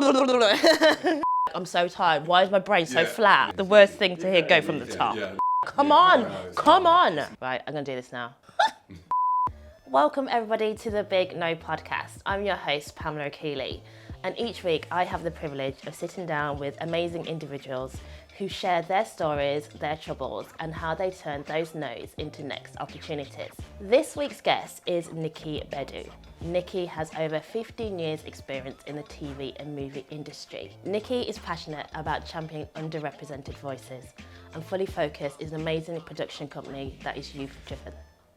I'm so tired. Why is my brain so flat? The worst thing to hear go from the top. Come on. Right, I'm going to do this now. Welcome everybody to the Big N.O podcast. I'm your host, Pamela Aculey. And each week I have the privilege of sitting down with amazing individuals who share their stories, their troubles, and how they turn those no's into next opportunities. This week's guest is Nicky Bedu. Nicky has over 15 years experience in the TV and movie industry. Nicky is passionate about championing underrepresented voices, and Fully Focused is an amazing production company that is youth driven.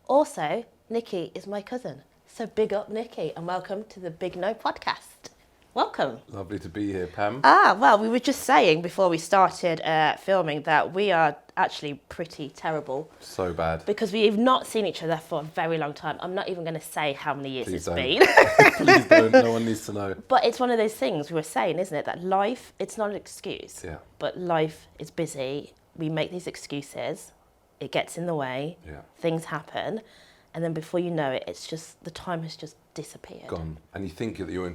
Also, Nicky is my cousin. So big up Nicky and welcome to the Big N.O podcast. Welcome. Lovely to be here, Pam. Well, we were just saying before we started filming that we are actually pretty terrible. So bad. Because we've not seen each other for a very long time. I'm not even going to say how many years Please it's don't. been. Please don't. No one needs to know. But it's one of those things we were saying, isn't it? That life, it's not an excuse. Yeah. But life is busy. We make these excuses. It gets in the way. Yeah. Things happen. And then before you know it, it's just, the time has just disappeared. Gone. And you think that you're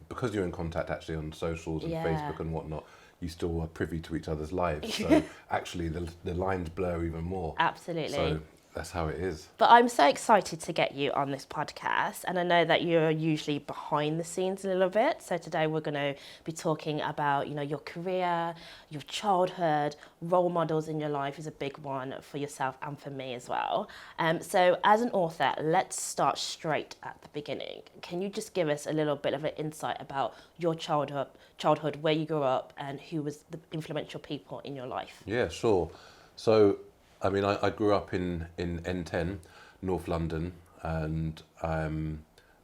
because you're in contact actually on socials and Yeah. Facebook and whatnot, you still are privy to each other's lives. So actually the lines blur even more. Absolutely. So that's how it is. But I'm so excited to get you on this podcast, and I know that you're usually behind the scenes a little bit. So today we're going to be talking about, your career, your childhood, role models in your life is a big one for yourself and for me as well. So as an author, let's start straight at the beginning. Can you just give us a little bit of an insight about your childhood, where you grew up, and who was the influential people in your life? Yeah, sure. So, I mean, I grew up in N10, North London, and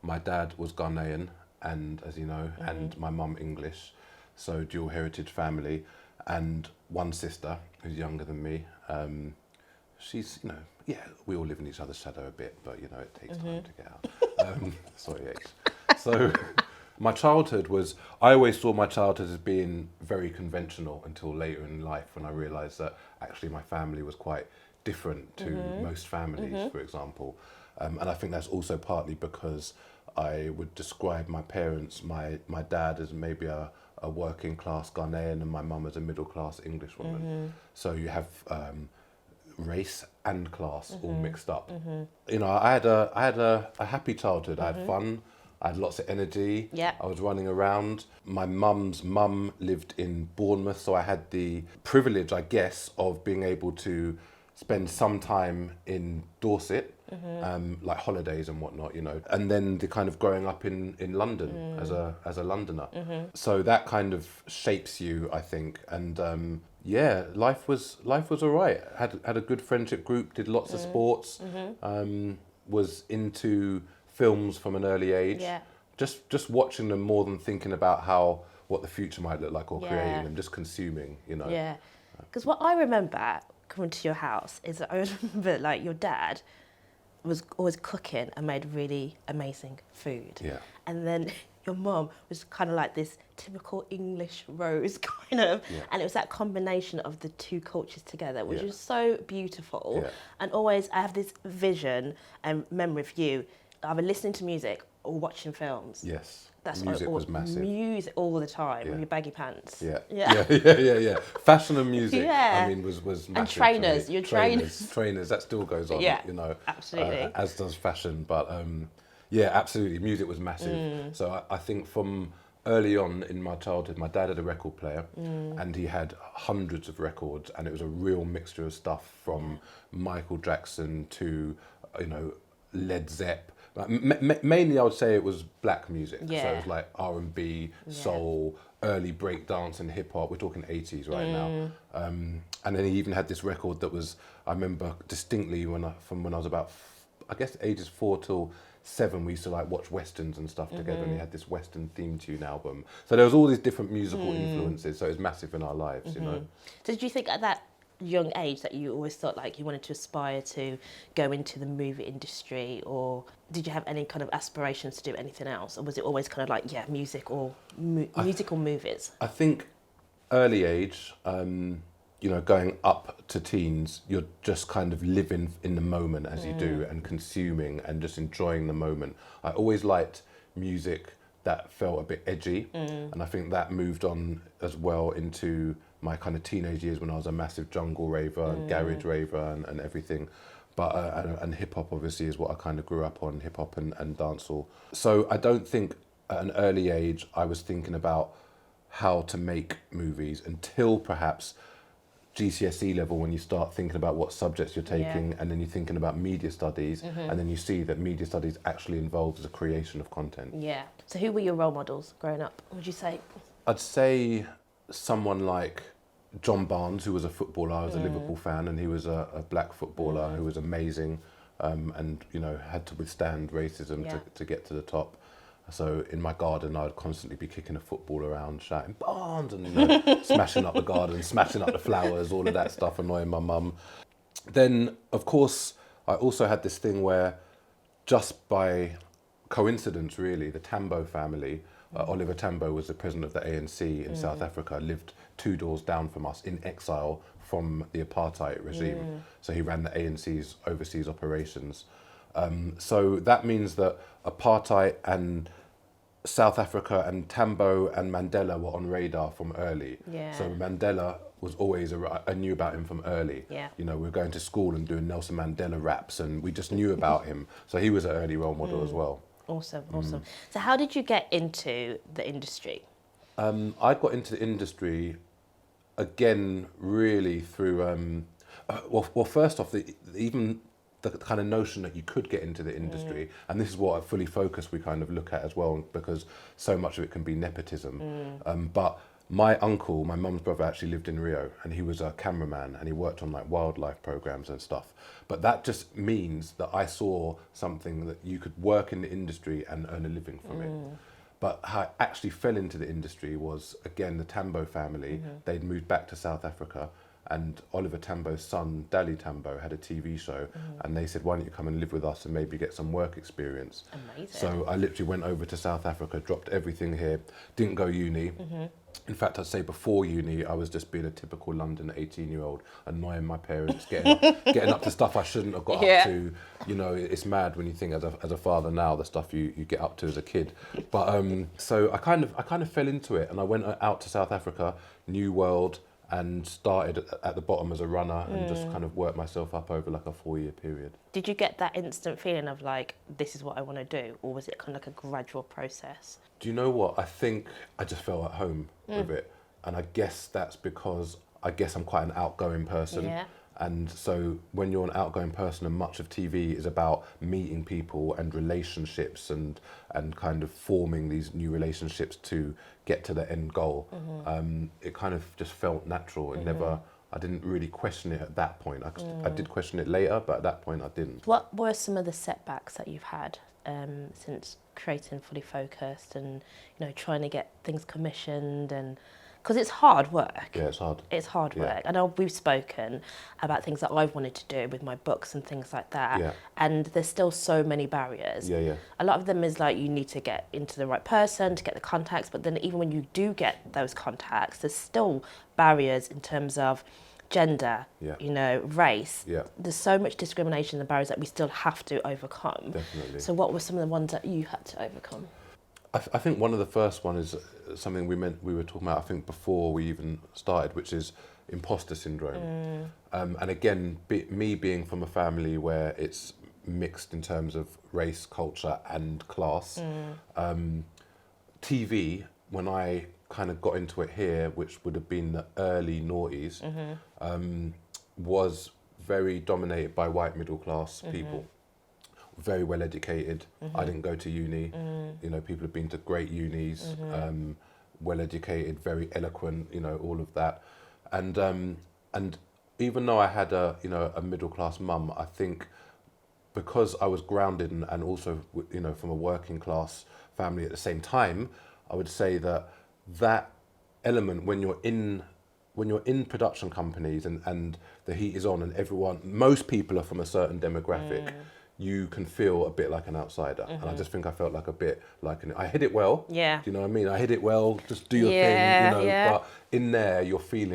my dad was Ghanaian, and as you know, and my mum English, so dual heritage family, and one sister who's younger than me. She's, we all live in each other's shadow a bit, but it takes time to get out. Sorry, H. So my childhood I always saw my childhood as being very conventional until later in life when I realised that actually my family was quite different to most families, for example. And I think that's also partly because I would describe my parents, my dad as maybe a working class Ghanaian and my mum as a middle class English woman. So you have race and class all mixed up. I had a happy childhood. I had fun. I had lots of energy. Yeah. I was running around. My mum's mum lived in Bournemouth, so I had the privilege, I guess, of being able to spend some time in Dorset, like holidays and whatnot, and then the kind of growing up in London as a Londoner. So that kind of shapes you, I think. And life was all right. Had a good friendship group, did lots of sports, was into films from an early age. Yeah. Just watching them more than thinking about what the future might look like or creating them, just consuming, Yeah, because what I remember coming to your house is that I remember like your dad was always cooking and made really amazing food. Yeah. And then your mum was kind of like this typical English rose kind of, and it was that combination of the two cultures together, which is so beautiful. Yeah. And always I have this vision and memory of you either listening to music or watching films. Yes. That's Music was massive. Music all the time with your baggy pants. Yeah. Fashion and music. Yeah. I mean, was massive. And trainers, to me. your trainers. Trainers. That still goes on. Yeah, absolutely. As does fashion, but absolutely, music was massive. So I think from early on in my childhood, my dad had a record player, and he had hundreds of records, and it was a real mixture of stuff from Michael Jackson to Led Zepp. Mainly, I would say it was black music. Yeah. So it was like R&B, soul, early breakdance and hip hop. We're talking 80s right now. And then he even had this record that I remember distinctly from when I was about, I guess, ages 4 till 7, we used to like watch westerns and stuff together, and he had this western theme tune album. So there was all these different musical influences. So it was massive in our lives, So did you think at that young age that you always thought like you wanted to aspire to go into the movie industry, or did you have any kind of aspirations to do anything else, or was it always kind of like music or movies? I think early age, going up to teens, you're just kind of living in the moment as you do, and consuming and just enjoying the moment. I always liked music that felt a bit edgy. And I think that moved on as well into my kind of teenage years when I was a massive jungle raver and garage raver and everything. But and hip hop obviously is what I kind of grew up on, hip hop and dancehall. So I don't think at an early age I was thinking about how to make movies until perhaps GCSE level, when you start thinking about what subjects you're taking, and then you're thinking about media studies, and then you see that media studies actually involves the creation of content. Yeah. So who were your role models growing up, would you say? I'd say someone like John Barnes, who was a footballer. I was a Liverpool fan, and he was a black footballer who was amazing, and you know, had to withstand racism to get to the top. So in my garden, I'd constantly be kicking a football around, shouting Barnes, and you know, smashing up the garden, smashing up the flowers, all of that stuff, annoying my mum. Then, of course, I also had this thing where, just by coincidence, really, the Tambo family, Oliver Tambo was the president of the ANC in South Africa, lived 2 doors down from us in exile from the apartheid regime. So he ran the ANC's overseas operations. So that means that apartheid and South Africa and Tambo and Mandela were on radar from early. Yeah. So Mandela was always, I knew about him from early. Yeah. You know, we were going to school and doing Nelson Mandela raps, and we just knew about him. So he was an early role model as well. Awesome. So how did you get into the industry? I got into the industry, again, really through, well, first off, even the kind of notion that you could get into the industry, and this is what at Fully Focused we kind of look at as well, because so much of it can be nepotism. But my uncle, my mum's brother, actually lived in Rio, and he was a cameraman, and he worked on like wildlife programs and stuff. But that just means that I saw something that you could work in the industry and earn a living from it. But how I actually fell into the industry was, again, the Tambo family. They'd moved back to South Africa, and Oliver Tambo's son, Dali Tambo, had a TV show, and they said, why don't you come and live with us and maybe get some work experience? Amazing. So I literally went over to South Africa, dropped everything here, didn't go uni. In fact, I'd say before uni, I was just being a typical London 18-year-old, annoying my parents, getting up to stuff I shouldn't have got up to. You know, it's mad when you think as a father now, the stuff you get up to as a kid. But so I kind of fell into it, and I went out to South Africa, new world, and started at the bottom as a runner and just kind of worked myself up over like a 4-year period. Did you get that instant feeling of like, this is what I want to do? Or was it kind of like a gradual process? Do you know what? I think I just felt at home with it. And I guess that's because I'm quite an outgoing person. Yeah. And so when you're an outgoing person, and much of TV is about meeting people and relationships and kind of forming these new relationships to get to the end goal, it kind of just felt natural. It I didn't really question it at that point. I did question it later, but at that point I didn't. What were some of the setbacks that you've had since creating Fully Focused and, you know, trying to get things commissioned? And because it's hard work. Yeah, it's hard. It's hard work. I know we've spoken about things that I've wanted to do with my books and things like that. Yeah. And there's still so many barriers. Yeah. A lot of them is like you need to get into the right person to get the contacts, but then even when you do get those contacts, there's still barriers in terms of gender, you know, race. Yeah. There's so much discrimination and barriers that we still have to overcome. Definitely. So what were some of the ones that you had to overcome? I think one of the first one is something we were talking about, I think, before we even started, which is imposter syndrome. And again, me being from a family where it's mixed in terms of race, culture and class, TV, when I kind of got into it here, which would have been the early noughties, was very dominated by white middle class people. Very well educated. I didn't go to uni. You know, people have been to great unis, well educated, very eloquent, you know, all of that. And even though I had a middle class mum, I think because I was grounded and also, you know, from a working class family at the same time, I would say that element when you're in production companies and the heat is on and most people are from a certain demographic, you can feel a bit like an outsider. And I just think I felt like a bit like I hit it well. Yeah. Do you know what I mean? I hit it well, just do your thing, you know, but in there you feel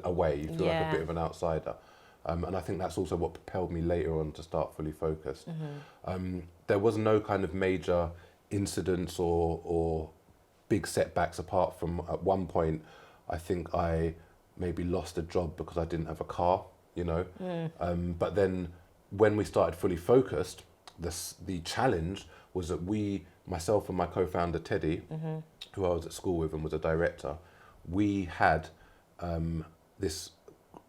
away, you feel like a bit of an outsider. And I think that's also what propelled me later on to start Fully Focused. There was no kind of major incidents or big setbacks, apart from at one point, I think I maybe lost a job because I didn't have a car, you know. But then when we started Fully Focused, the challenge was that myself and my co-founder Teddy, who I was at school with and was a director, we had this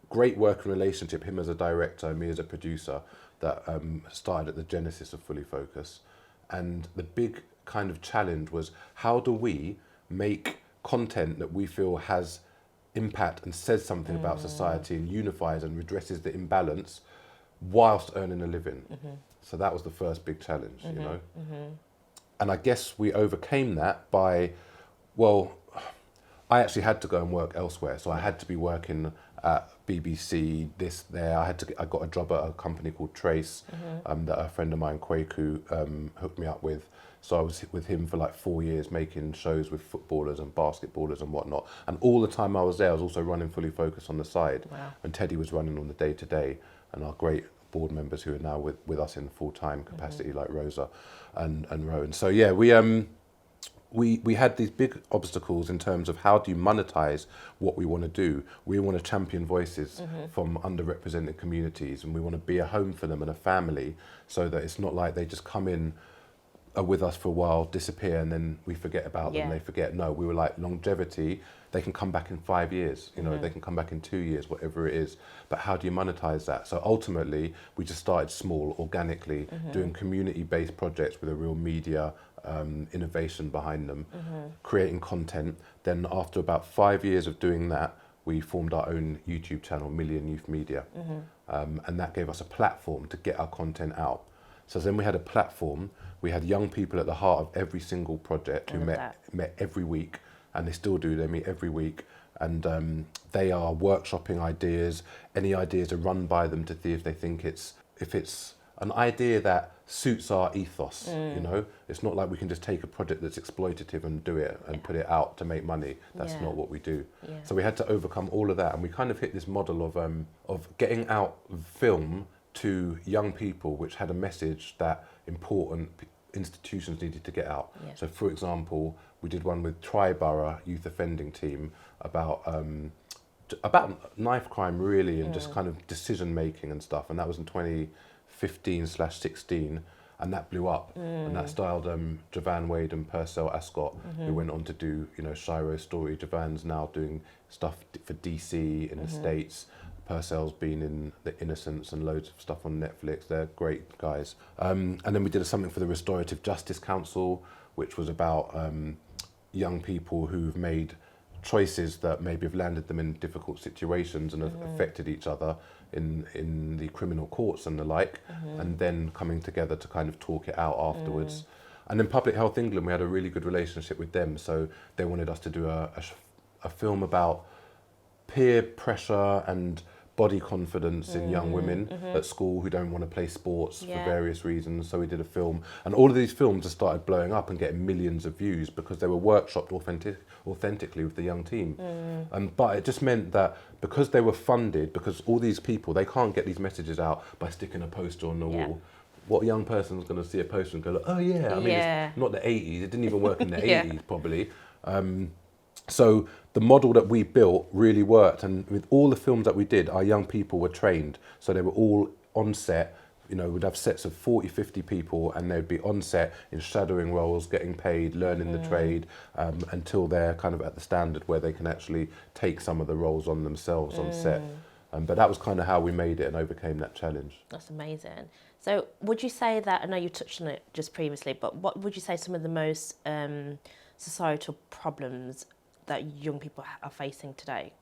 great working relationship, him as a director and me as a producer, that started at the genesis of Fully Focused. And the big kind of challenge was, how do we make content that we feel has impact and says something about society and unifies and redresses the imbalance whilst earning a living? So that was the first big challenge, you know. And I guess we overcame that by, well, I actually had to go and work elsewhere. So I had to be working at BBC, this, there. I got a job at a company called Trace, that a friend of mine, Kwaku, hooked me up with. So I was with him for like 4 years, making shows with footballers and basketballers and whatnot. And all the time I was there, I was also running Fully Focused on the side. Wow. And Teddy was running on the day-to-day. And our great board members who are now with us in full-time capacity, like Rosa and Rowan. So yeah, we had these big obstacles in terms of how do you monetize what we want to do. We want to champion voices from underrepresented communities, and we want to be a home for them and a family, so that it's not like they just come in, are with us for a while, disappear, and then we forget about them. They forget. No, we were like, longevity, they can come back in 5 years, you know, they can come back in 2 years, whatever it is. But how do you monetize that? So ultimately, we just started small, organically, doing community-based projects with a real media innovation behind them, creating content. Then after about 5 years of doing that, we formed our own YouTube channel, Million Youth Media. And that gave us a platform to get our content out. So then we had a platform, we had young people at the heart of every single project who met every week, and they still do, they meet every week. And they are workshopping ideas. Any ideas are run by them to see if they think if it's an idea that suits our ethos, you know? It's not like we can just take a project that's exploitative and do it and put it out to make money. That's not what we do. So we had to overcome all of that, and we kind of hit this model of getting out film to young people, which had a message that important institutions needed to get out. So for example, we did one with Triborough Youth Offending Team about knife crime really, and just kind of decision making and stuff, and that was in 2015/16, and that blew up, and that styled Javan Wade and Purcell Ascot, who went on to do, you know, Shiro's story. Javan's now doing stuff for DC in the States. Purcell's been in The Innocents and loads of stuff on Netflix. They're great guys. And then we did something for the Restorative Justice Council, which was about young people who've made choices that maybe have landed them in difficult situations and have affected each other in the criminal courts and the like, and then coming together to kind of talk it out afterwards. And then Public Health England, we had a really good relationship with them, so they wanted us to do a film about peer pressure and body confidence in young women at school who don't want to play sports for various reasons. So we did a film, and all of these films have started blowing up and getting millions of views because they were workshopped authentically with the young team. But it just meant that because they were funded, because all these people, they can't get these messages out by sticking a poster on the wall. What young person's going to see a poster and go, oh yeah, I mean, it's not the 80s, it didn't even work in the 80s probably. So the model that we built really worked, and with all the films that we did, our young people were trained. So they were all on set, you know, we'd have sets of 40, 50 people, and they'd be on set in shadowing roles, getting paid, learning the trade, until they're kind of at the standard where they can actually take some of the roles on themselves on set. But that was kind of how we made it and overcame that challenge. That's amazing. So would you say that, I know you touched on it just previously, but what would you say some of the most societal problems that young people are facing today?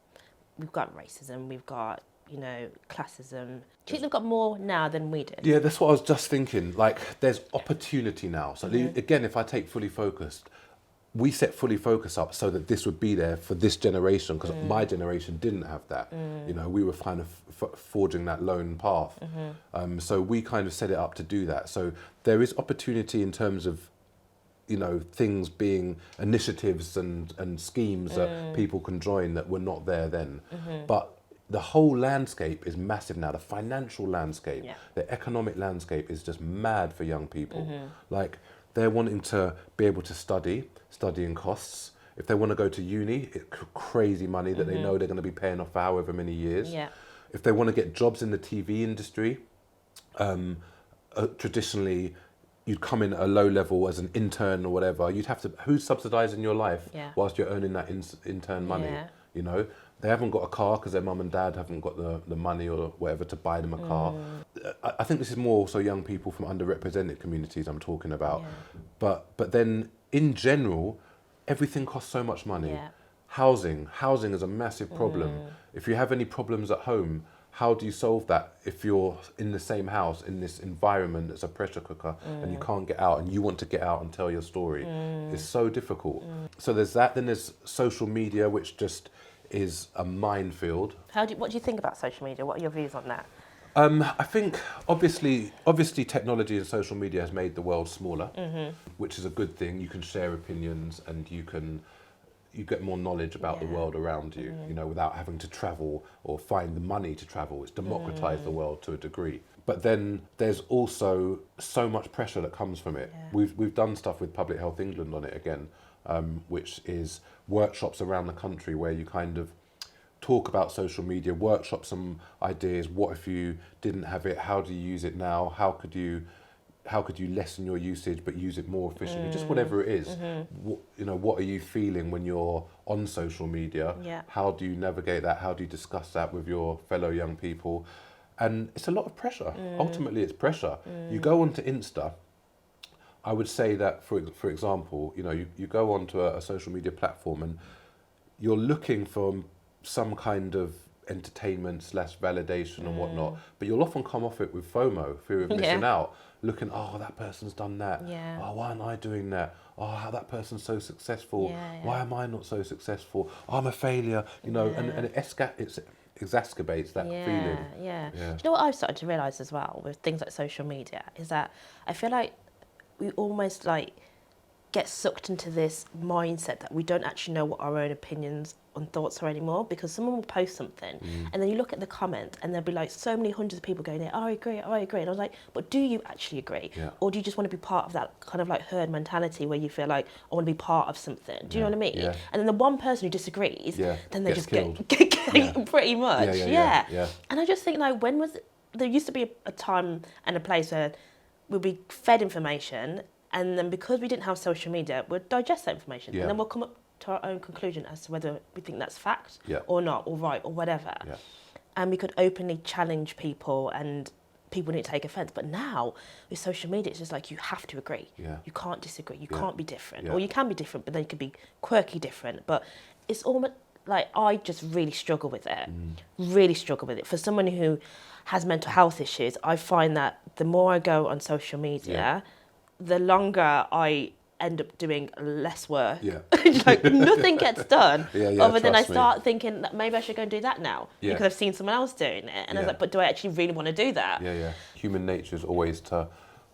We've got racism, we've got, you know, classism. Do you think they've got more now than we did? Yeah, that's what I was just thinking. Like, there's opportunity now. So again, if I take Fully Focused, we set Fully Focused up so that this would be there for this generation, because my generation didn't have that. You know, we were kind of forging that lone path. So we kind of set it up to do that. So there is opportunity in terms of, you know, things being initiatives and schemes that people can join that were not there then. But the whole landscape is massive now. The financial landscape, the economic landscape is just mad for young people. Like, they're wanting to be able to studying costs. If they want to go to uni, crazy money that they know they're going to be paying off for however many years. Yeah. If they want to get jobs in the TV industry, traditionally, you'd come in at a low level as an intern or whatever. You'd have to, who's subsidising your life whilst you're earning that intern money? Yeah. You know, they haven't got a car because their mum and dad haven't got the money or whatever to buy them a car. I think this is more also young people from underrepresented communities I'm talking about. Yeah. But then in general, everything costs so much money. Yeah. Housing is a massive problem. If you have any problems at home, how do you solve that if you're in the same house, in this environment that's a pressure cooker and you can't get out and you want to get out and tell your story? It's so difficult. So there's that, then there's social media, which just is a minefield. What do you think about social media? What are your views on that? I think obviously technology and social media has made the world smaller, which is a good thing. You can share opinions and you get more knowledge about the world around you, you know, without having to travel or find the money to travel. It's democratized the world to a degree. But then there's also so much pressure that comes from it. Yeah. We've done stuff with Public Health England on it again, which is workshops around the country where you kind of talk about social media, workshop some ideas. What if you didn't have it? How do you use it now? How could you lessen your usage but use it more efficiently? Just whatever it is. What are you feeling when you're on social media? Yeah. How do you navigate that? How do you discuss that with your fellow young people? And it's a lot of pressure. Ultimately, it's pressure. You go onto Insta. I would say that, for example, you go onto a social media platform and you're looking for some kind of entertainment / validation and whatnot, but you'll often come off it with FOMO, fear of missing out, looking, oh, that person's done that. Yeah. Oh, why am I doing that? Oh, how that person's so successful. Yeah. Why am I not so successful? Oh, I'm a failure. And it exacerbates that feeling. Yeah. Do you know what I've started to realise as well with things like social media is that I feel like we almost get sucked into this mindset that we don't actually know what our own opinions and thoughts are anymore, because someone will post something and then you look at the comment and there'll be so many hundreds of people going, I agree. And I was like, but do you actually agree? Yeah. Or do you just want to be part of that kind of herd mentality where you feel like I want to be part of something? Do you know what I mean? Yeah. And then the one person who disagrees, then they just get pretty much. Yeah. And I just think there used to be a time and a place where we'll be fed information, and then because we didn't have social media, we'll digest that information and then we'll come up to our own conclusion as to whether we think that's fact or not, or right, or whatever. Yeah. And we could openly challenge people and people didn't take offence. But now, with social media, it's just you have to agree. Yeah. You can't disagree. You can't be different. Yeah. Or you can be different, but then you could be quirky different. But it's almost I just really struggle with it. Really struggle with it. For someone who has mental health issues, I find that the more I go on social media, the longer I end up doing less work. Yeah. Nothing gets done. Other than I start thinking that maybe I should go and do that now because I've seen someone else doing it. And I was like, but do I actually really want to do that? Yeah. Human nature is always to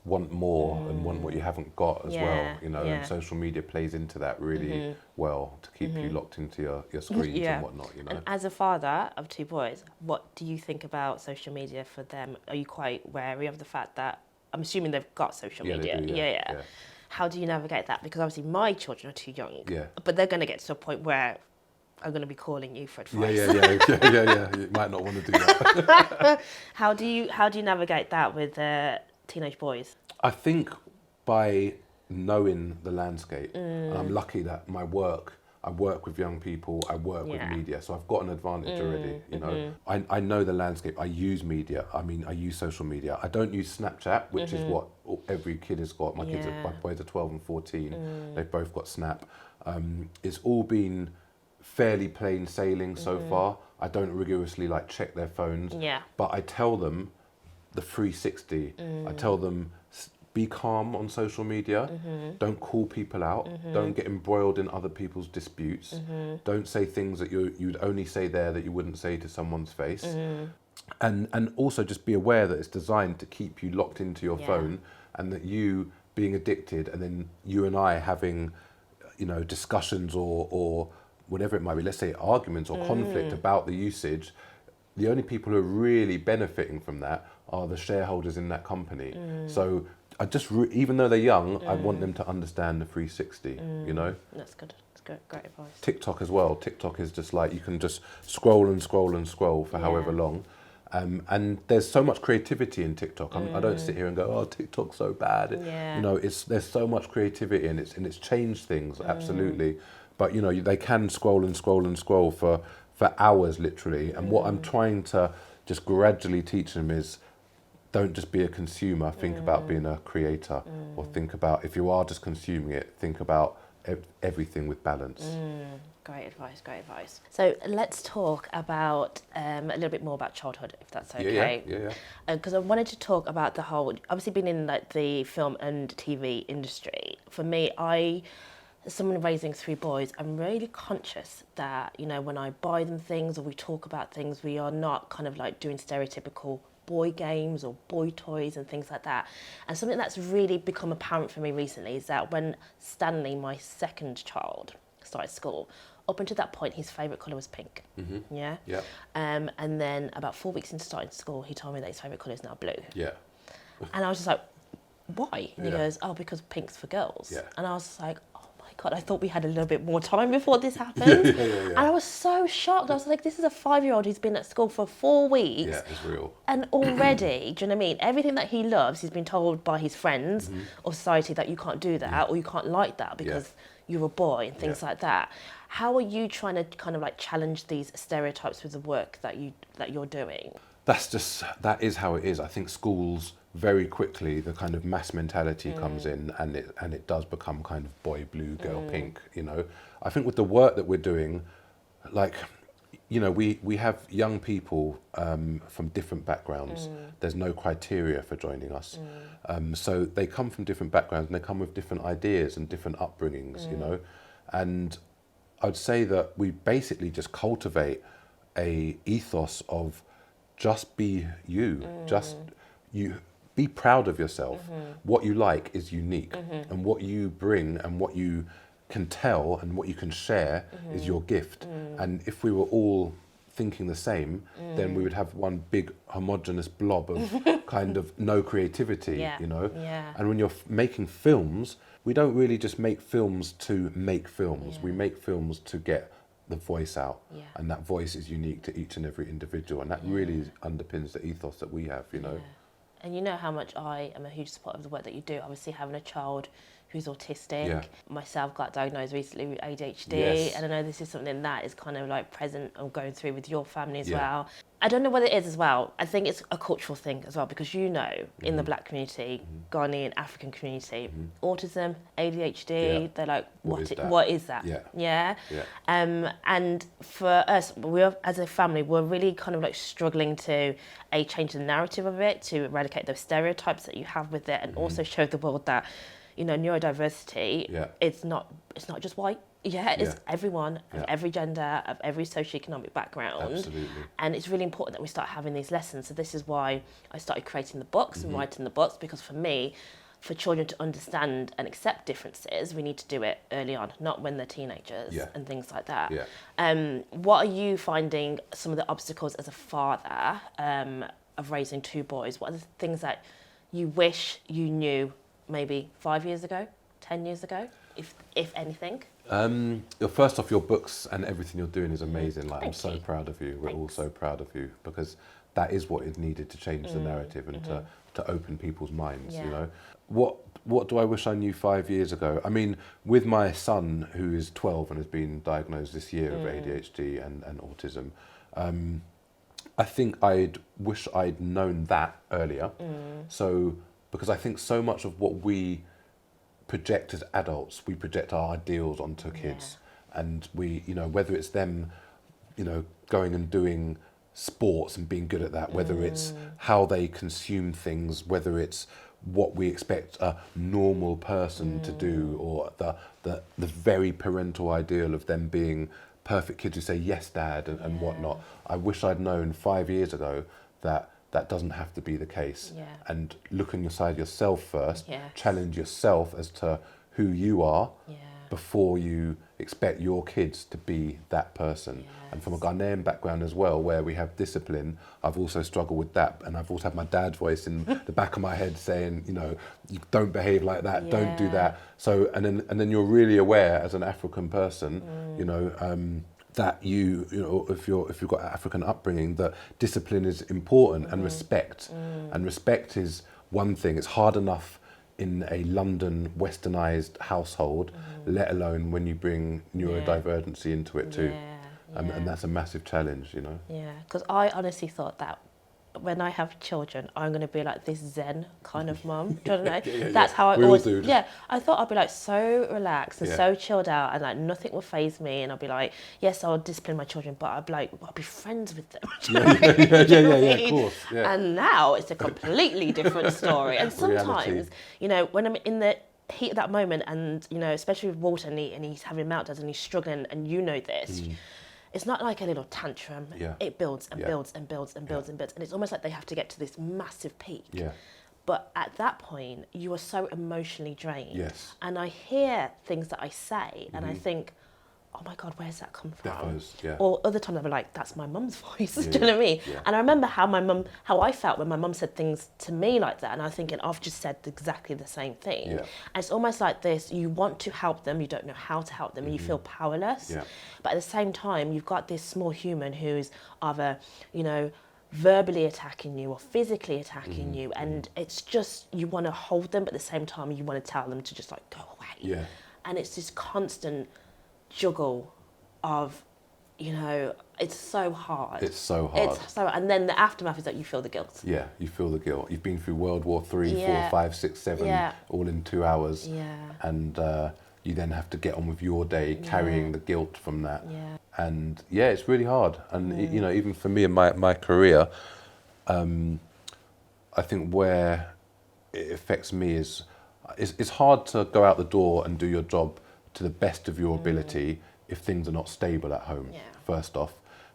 want more and want what you haven't got as well. And social media plays into that really well to keep you locked into your screens and whatnot. And as a father of 2 boys, what do you think about social media for them? Are you quite wary of the fact that I'm assuming they've got social media? They do, yeah. How do you navigate that? Because obviously my children are too young, but they're going to get to a point where I'm going to be calling you for advice. Yeah. You might not want to do that. How do you navigate that with teenage boys? I think by knowing the landscape, and I'm lucky that I work with young people, I work with media, so I've got an advantage already, I know the landscape, I use media, I use social media. I don't use Snapchat, which is what every kid has got. My boys are 12 and 14, they've both got Snap. It's all been fairly plain sailing so far. I don't rigorously check their phones, but I tell them the 360, I tell them be calm on social media. Don't call people out. Don't get embroiled in other people's disputes. Don't say things that you'd only say there that you wouldn't say to someone's face. And also just be aware that it's designed to keep you locked into your phone, and that you being addicted, and then you and I having, discussions or whatever it might be, let's say arguments or conflict about the usage, the only people who are really benefiting from that are the shareholders in that company. So even though they're young, I want them to understand the 360, you know? That's good. That's good. Great advice. TikTok as well. TikTok is just like, you can just scroll and scroll and scroll for however long. And there's so much creativity in TikTok. I don't sit here and go, oh, TikTok's so bad. You know, there's so much creativity and it's changed things, absolutely. But, you know, they can scroll and scroll and scroll for hours, literally. And what I'm trying to just gradually teach them is, don't just be a consumer, think about being a creator. Or think about, if you are just consuming it, think about everything with balance. Great advice, great advice. So let's talk about a little bit more about childhood, if that's okay. Yeah. Because I wanted to talk about the whole, obviously being in like the film and TV industry, for me, as someone raising 3 boys, I'm really conscious that, you know, when I buy them things or we talk about things, we are not kind of like doing stereotypical boy games or boy toys and things like that. And something that's really become apparent for me recently is that when Stanley, my second child, started school, up until that point, his favourite colour was pink. Yeah. And then about 4 weeks into starting school, he told me that his favourite colour is now blue. Yeah. And I was just like, why? And he goes, oh, because pink's for girls. Yeah. And I was just like, oh my God, I thought we had a little bit more time before this happened. And I was so shocked. I was like, this is a 5-year-old who's been at school for 4 weeks. Yeah, it's real. And already, do you know what I mean? Everything that he loves, he's been told by his friends or society that you can't do that or you can't like that because you're a boy and things like that. How are you trying to kind of like challenge these stereotypes with the work that you're doing? That is how it is. I think schools very quickly, the kind of mass mentality comes in and it does become kind of boy blue, girl pink, you know. I think with the work that we're doing, like, you know, we have young people from different backgrounds. There's no criteria for joining us. So they come from different backgrounds and they come with different ideas and different upbringings, you know. And I'd say that we basically just cultivate a ethos of just be you, just you. Be proud of yourself. What you like is unique, and what you bring and what you can tell and what you can share is your gift. And if we were all thinking the same, then we would have one big homogenous blob of kind of no creativity, you know? And when you're making films, we don't really just make films to make films. We make films to get the voice out, and that voice is unique to each and every individual, and that really underpins the ethos that we have, you know? And you know how much I am a huge supporter of the work that you do. Obviously, having a child who's autistic. Myself got diagnosed recently with ADHD, and I know this is something that is kind of like present and going through with your family as well. I don't know what it is as well. I think it's a cultural thing as well, because you know, in the Black community, Ghanaian African community, autism, ADHD, they're like, what is that? And for us, as a family, we're really kind of like struggling to change the narrative of it, to eradicate those stereotypes that you have with it, and also show the world that, you know, neurodiversity, it's not just white. It's everyone, of every gender, of every socioeconomic background. Absolutely. And it's really important that we start having these lessons. So this is why I started creating the books and writing the books, because for me, for children to understand and accept differences, we need to do it early on, not when they're teenagers and things like that. What are you finding some of the obstacles as a father of raising 2 boys? What are the things that you wish you knew maybe 5 years ago, 10 years ago, if anything? First off, your books and everything you're doing is amazing. Like, I'm so proud of you. We're Thanks. all so proud of you, because that is what is needed to change the narrative and to open people's minds, you know. What do I wish I knew 5 years ago? I mean, with my son, who is 12 and has been diagnosed this year with ADHD and autism, I think I'd wish I'd known that earlier. So, because I think so much of what we project as adults, we project our ideals onto kids, and we, you know, whether it's them, you know, going and doing sports and being good at that, whether it's how they consume things, whether it's what we expect a normal person to do, or the very parental ideal of them being perfect kids who say yes dad and whatnot. I wish I'd known 5 years ago that that doesn't have to be the case. And look inside yourself first, challenge yourself as to who you are before you expect your kids to be that person. Yes. And from a Ghanaian background as well, where we have discipline, I've also struggled with that. And I've also had my dad's voice in the back of my head saying, you know, you don't behave like that, don't do that. So, and then you're really aware as an African person, you know, that you know, if you've got African upbringing, that discipline is important and respect. And respect is one thing. It's hard enough in a London westernized household, let alone when you bring neurodivergency into it too. And that's a massive challenge, you know. Yeah, because I honestly thought that when I have children, I'm going to be like this Zen kind of mum. Do you know? That's how I always do. Yeah, I thought I'd be like so relaxed and so chilled out, and like nothing will faze me. And I'll be like, yes, I'll discipline my children, but I'll be like, I'll be friends with them. Of course. Yeah. And now it's a completely different story. And sometimes, you know, when I'm in the heat of that moment, and you know, especially with Walter, and he's having meltdowns and he's struggling, and you know this. It's not like a little tantrum. It builds and builds and builds and builds and builds. And it's almost like they have to get to this massive peak. But at that point, you are so emotionally drained. And I hear things that I say and I think, oh my God, where's that come from? Or other times I'll be like, that's my mum's voice. Do you know what I mean? And I remember how I felt when my mum said things to me like that. And I was thinking, I've just said exactly the same thing. And it's almost like this, you want to help them, you don't know how to help them, and you feel powerless. But at the same time, you've got this small human who's either, you know, verbally attacking you or physically attacking you. And it's just, you want to hold them, but at the same time, you want to tell them to just like, go away. And it's this constant juggle of, you know, it's so hard. It's so hard. And then the aftermath is that you feel the guilt. Yeah, you feel the guilt. You've been through World War 3, 4, 5, 6, 7, all in 2 hours. And you then have to get on with your day carrying the guilt from that. And it's really hard. And you know, even for me in my career, I think where it affects me is it's hard to go out the door and do your job to the best of your ability if things are not stable at home, first off.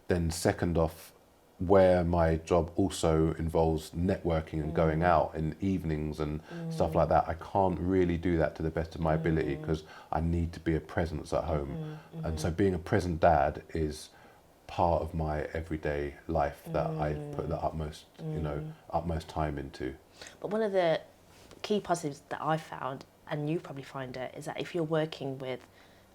Then second off, where my job also involves networking and going out in evenings and stuff like that, I can't really do that to the best of my ability because I need to be a presence at home. And so being a present dad is part of my everyday life that I put the utmost, you know, utmost time into. But one of the key positives that I found, and you probably find it, is that if you're working with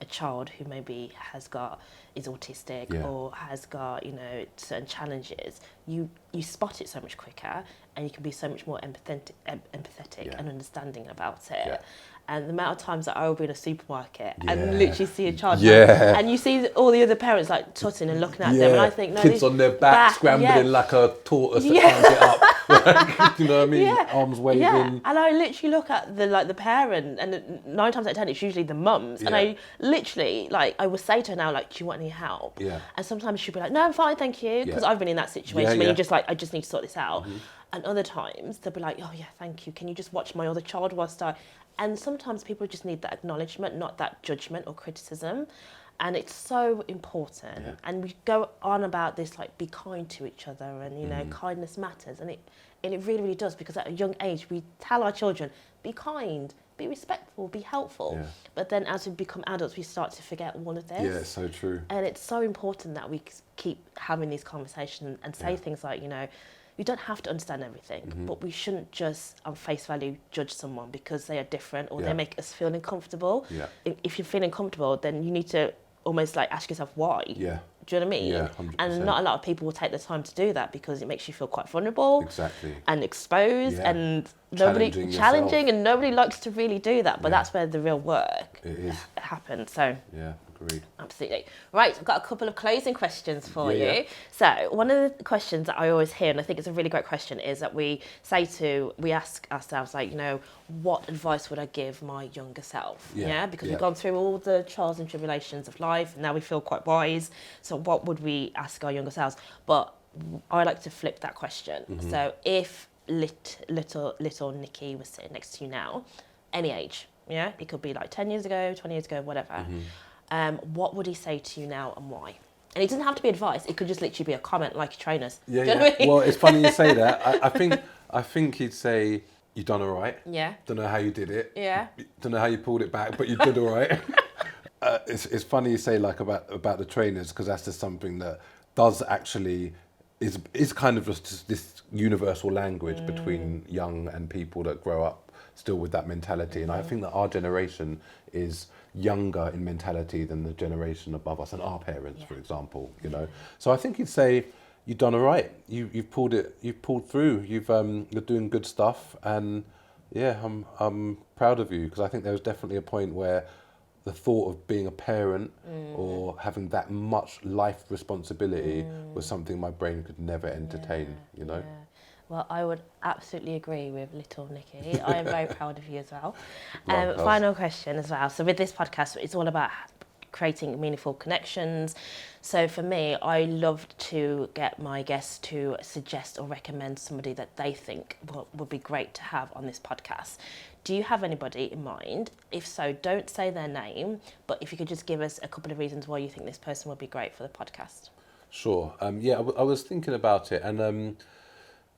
a child who maybe is autistic or has got, you know, certain challenges, you spot it so much quicker and you can be so much more empathetic and understanding about it. And the amount of times that I will be in a supermarket and literally see a child and you see all the other parents like tutting and looking at them, and I think, no, kids on their back scrambling like a tortoise that can't get up. Like, you know what I mean? Arms waving. And I literally look at the parent, and 9 times out of 10 it's usually the mums. And I literally, like, I will say to her now, like, do you want any help? And sometimes she'll be like, no, I'm fine, thank you, because I've been in that situation where you're just like, I just need to sort this out. And other times they'll be like, oh yeah, thank you, can you just watch my other child whilst I... And sometimes people just need that acknowledgement, not that judgment or criticism. And it's so important. And we go on about this, like, be kind to each other, and, you know, kindness matters. And it really, really does, because at a young age, we tell our children, be kind, be respectful, be helpful. But then as we become adults, we start to forget all of this. Yeah, it's so true. And it's so important that we keep having these conversations and say things like, you know, you don't have to understand everything, but we shouldn't just on face value judge someone because they are different or they make us feel uncomfortable. If you're feeling comfortable, then you need to almost like ask yourself why. Do you know what I mean? 100%. And not a lot of people will take the time to do that because it makes you feel quite vulnerable and exposed and challenging, and nobody likes to really do that. But that's where the real work happens. So agreed. Absolutely. Right, I've got a couple of closing questions for you. So one of the questions that I always hear, and I think it's a really great question, is that we ask ourselves, like, you know, what advice would I give my younger self? Because we've gone through all the trials and tribulations of life, and now we feel quite wise. So what would we ask our younger selves? But I like to flip that question. So if little Nicky was sitting next to you now, any age, it could be like 10 years ago, 20 years ago, whatever. What would he say to you now and why? And it doesn't have to be advice. It could just literally be a comment like trainers. Do you know what I mean? Well, it's funny you say that. I think he'd say, you done all right. Don't know how you did it. Don't know how you pulled it back, but you did all right. It's funny you say like about the trainers, because that's just something that does actually is kind of just this universal language between young and people that grow up still with that mentality. And I think that our generation is younger in mentality than the generation above us and our parents, for example. You know, so I think you'd say you've done all right. You've pulled through. You're doing good stuff, and yeah, I'm proud of you, because I think there was definitely a point where the thought of being a parent or having that much life responsibility was something my brain could never entertain, you know? Yeah. Well, I would absolutely agree with little Nicky. I am very proud of you as well. Final question as well. So with this podcast, it's all about creating meaningful connections. So for me, I love to get my guests to suggest or recommend somebody that they think would be great to have on this podcast. Do you have anybody in mind? If so, don't say their name, but if you could just give us a couple of reasons why you think this person would be great for the podcast. Sure. Yeah, I was thinking about it, and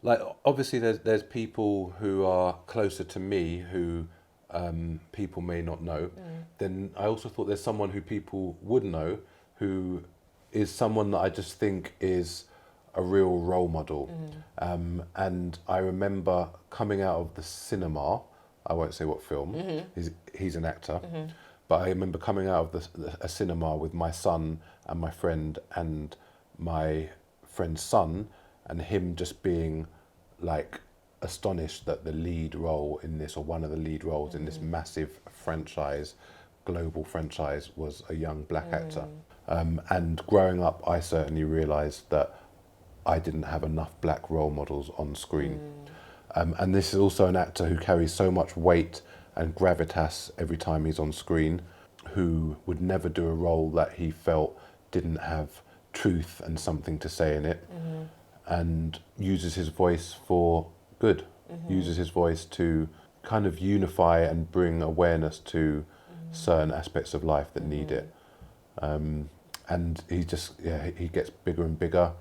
like obviously there's people who are closer to me who people may not know. Then I also thought there's someone who people would know, who is someone that I just think is a real role model. And I remember coming out of the cinema, I won't say what film, he's an actor, but I remember coming out of a cinema with my son and my friend and my friend's son, and him just being like astonished that the lead role in this, or one of the lead roles in this massive franchise, global franchise, was a young black actor. And growing up, I certainly realised that I didn't have enough black role models on screen. And this is also an actor who carries so much weight and gravitas every time he's on screen, who would never do a role that he felt didn't have truth and something to say in it, and uses his voice for good, uses his voice to kind of unify and bring awareness to certain aspects of life that need it. And he just, he gets bigger and bigger.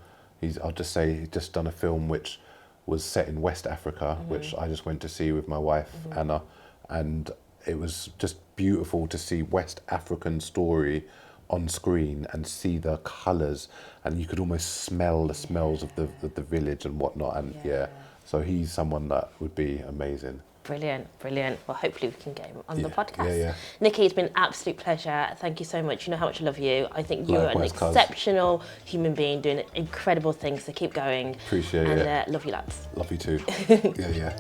I'll just say he's just done a film which was set in West Africa, which I just went to see with my wife, Anna, and it was just beautiful to see West African story on screen and see the colours, and you could almost smell the smells of the village and whatnot, and so he's someone that would be amazing. Brilliant. Well, hopefully we can get him on the podcast. Yeah. Nicky, it's been an absolute pleasure. Thank you so much. You know how much I love you. I think you're Likewise, an exceptional human being doing incredible things, so keep going. Appreciate it. And love you, lads. Love you too. Yeah.